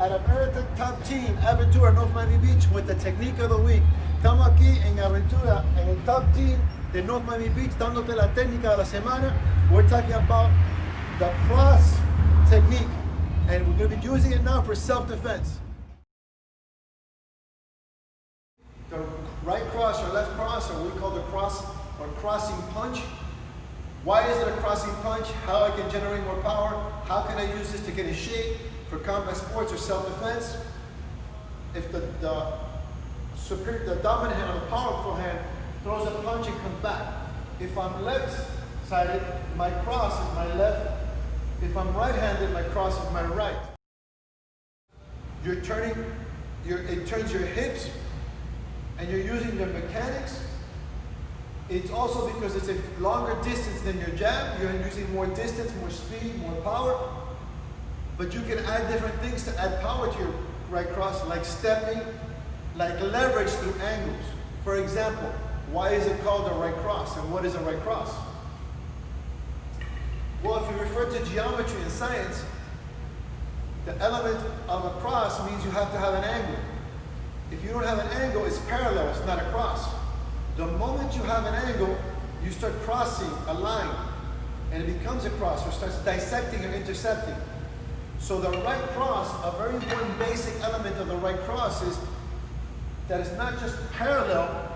at American Top Team, Aventura, North Miami Beach, with the Technique of the Week. Estamos aquí en Aventura, en el Top Team de North Miami Beach, dándote la técnica de la semana. We're talking about the cross technique, and we're going to be using it now for self-defense. The right cross or left cross, or we call the cross or crossing punch. Why is it a crossing punch? How I can generate more power? How can I use this to get in shape for combat sports or self-defense? If the dominant hand or the powerful hand throws a punch and comes back. If I'm left-sided, my cross is my left. If I'm right-handed, my cross is my right. It turns your hips, and you're using the mechanics. It's also because it's a longer distance than your jab. You're using more distance, more speed, more power. But you can add different things to add power to your right cross, like stepping, like leverage through angles. For example, why is it called a right cross, and what is a right cross? Well, if you refer to geometry and science, the element of a cross means you have to have an angle. If you don't have an angle, it's parallel, it's not a cross. The moment you have an angle, you start crossing a line, and it becomes a cross, or starts dissecting or intercepting. So the right cross, a very important basic element of the right cross is that it's not just parallel,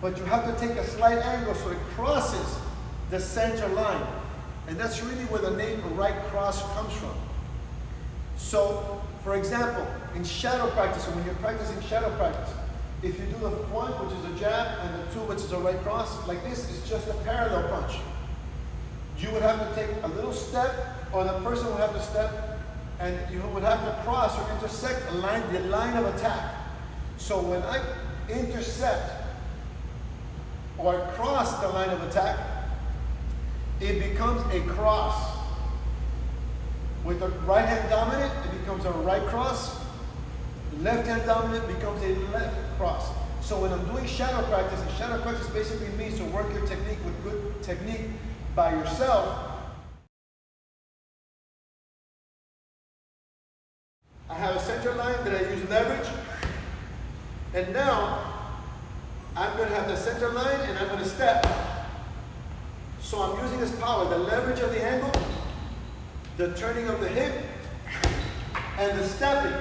but you have to take a slight angle so it crosses the center line. And that's really where the name right cross comes from. So, for example, in shadow practice, or when you're practicing shadow practice, if you do the one, which is a jab, and the two, which is a right cross, like this, is just a parallel punch. You would have to take a little step, or the person would have to step, and you would have to cross or intersect the line of attack. So when I intercept or cross the line of attack, it becomes a cross. With the right hand dominant, it becomes a right cross. Left hand dominant becomes a left cross. So when I'm doing shadow practice, and shadow practice basically means to work your technique with good technique by yourself. I have a center line that I use leverage. And now, I'm going to have the center line and I'm going to step. So I'm using this power, the leverage of the angle, the turning of the hip, and the stepping.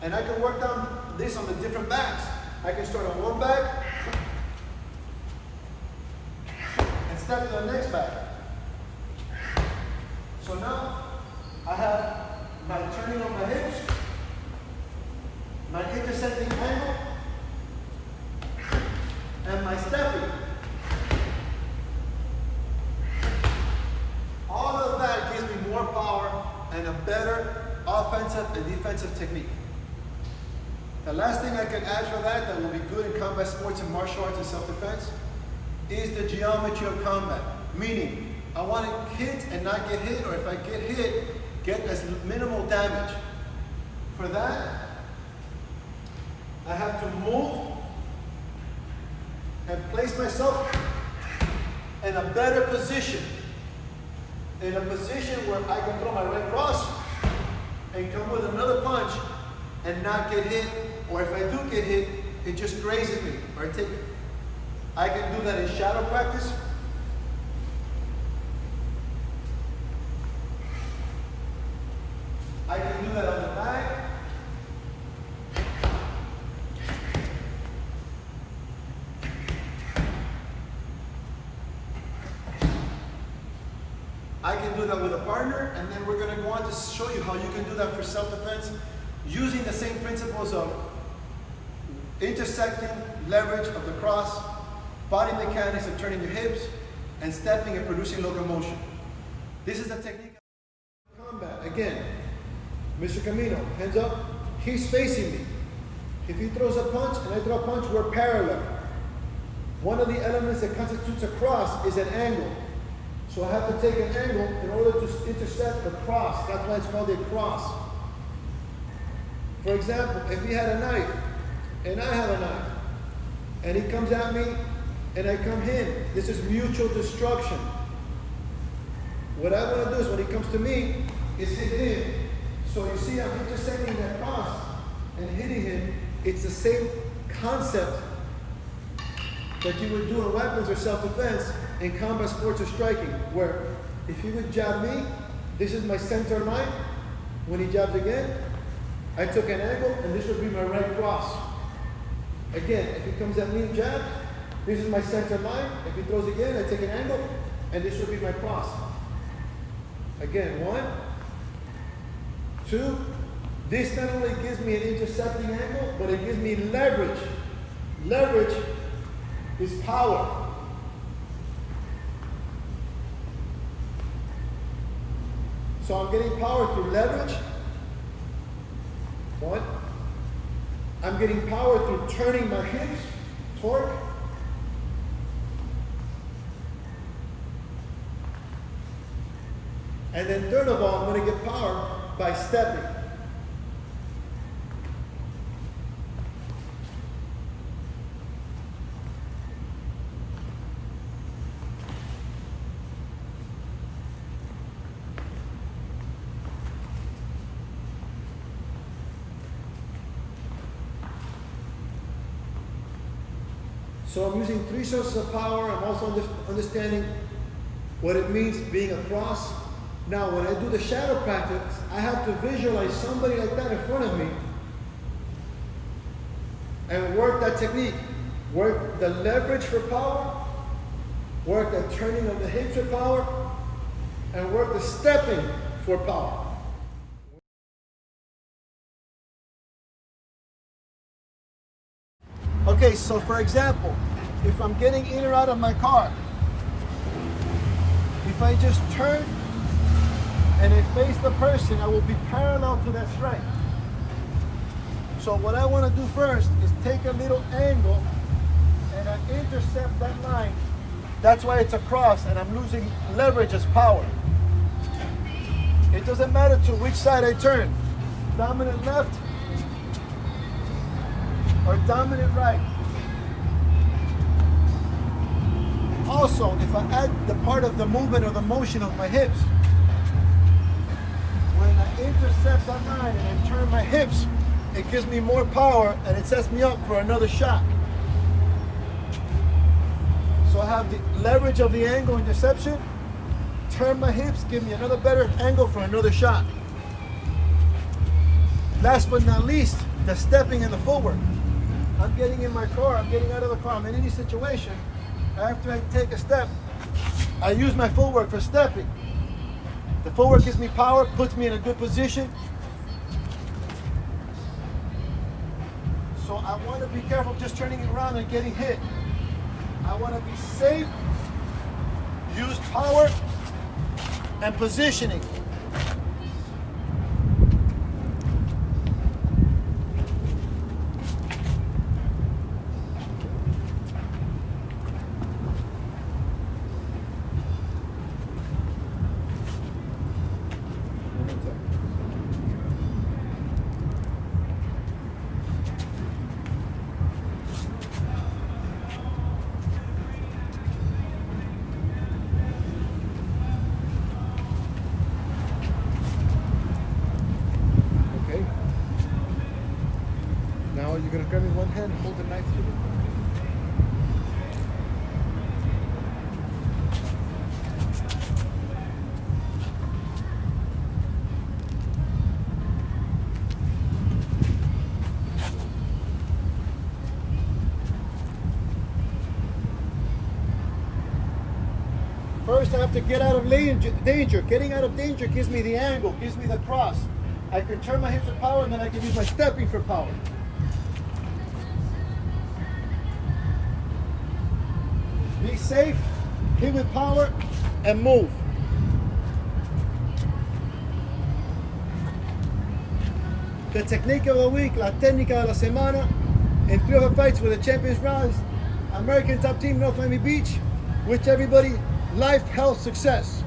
And I can work down this on the different backs. I can start on one back and step to the next back. So now I have my turning on my hips, my intersecting angle, and my stepping. All of that gives me more power and a better offensive and defensive technique. The last thing I can add for that will be good in combat sports and martial arts and self-defense is the geometry of combat. Meaning, I want to hit and not get hit, or if I get hit, get as minimal damage. For that, I have to move and place myself in a better position. In a position where I can throw my right cross and come with another punch and not get hit, or if I do get hit, it just grazes me, or I can do that in shadow practice. I can do that on the back. I can do that with a partner, and then we're going to go on to show you how you can do that for self-defense using the same principles of intersecting, leverage of the cross, body mechanics of turning your hips, and stepping and producing locomotion. This is the technique of combat. Again, Mr. Camino, hands up. He's facing me. If he throws a punch and I throw a punch, we're parallel. One of the elements that constitutes a cross is an angle. So I have to take an angle in order to intercept the cross. That's why it's called a cross. For example, if he had a knife and I have a knife, and he comes at me and I come in. This is mutual destruction. What I want to do is when he comes to me, is hit him. So you see, I'm intersecting that cross and hitting him. It's the same concept that you would do in weapons or self-defense in combat sports or striking, where if he would jab me, this is my center line. When he jabs again, I took an angle, and this would be my right cross. Again, if he comes at me and jabs, this is my center line. If he throws again, I take an angle, and this would be my cross. Again, 1, 2. This not only gives me an intercepting angle, but it gives me leverage. Leverage is power. So I'm getting power through leverage. 1. I'm getting power through turning my hips, torque. And then third of all, I'm going to get power by stepping. So I'm using 3 sources of power. I'm also understanding what it means being a cross. Now, when I do the shadow practice, I have to visualize somebody like that in front of me and work that technique. Work the leverage for power, work the turning of the hips for power, and work the stepping for power. Okay, so for example, if I'm getting in or out of my car, if I just turn and I face the person, I will be parallel to that strike. So what I want to do first is take a little angle and I intercept that line. That's why it's a cross, and I'm losing leverage as power. It doesn't matter to which side I turn, dominant left or dominant right. Also, if I add the part of the movement or the motion of my hips, when I intercept that line and I turn my hips, it gives me more power and it sets me up for another shot. So I have the leverage of the angle interception, turn my hips, give me another better angle for another shot. Last but not least, the stepping and the footwork. I'm getting in my car, I'm getting out of the car, I'm in any situation. After I take a step, I use my footwork for stepping. The footwork gives me power, puts me in a good position. So I want to be careful just turning it around and getting hit. I want to be safe, use power, and positioning. Now you're going to grab me one hand, hold the knife to me. First I have to get out of danger. Getting out of danger gives me the angle, gives me the cross. I can turn my hips for power and then I can use my stepping for power. Be safe, hit with power, and move. The technique of the week, la técnica de la semana, in 3 of the fights with the champions rounds, American Top Team, North Miami Beach. Wish everybody life, health, success.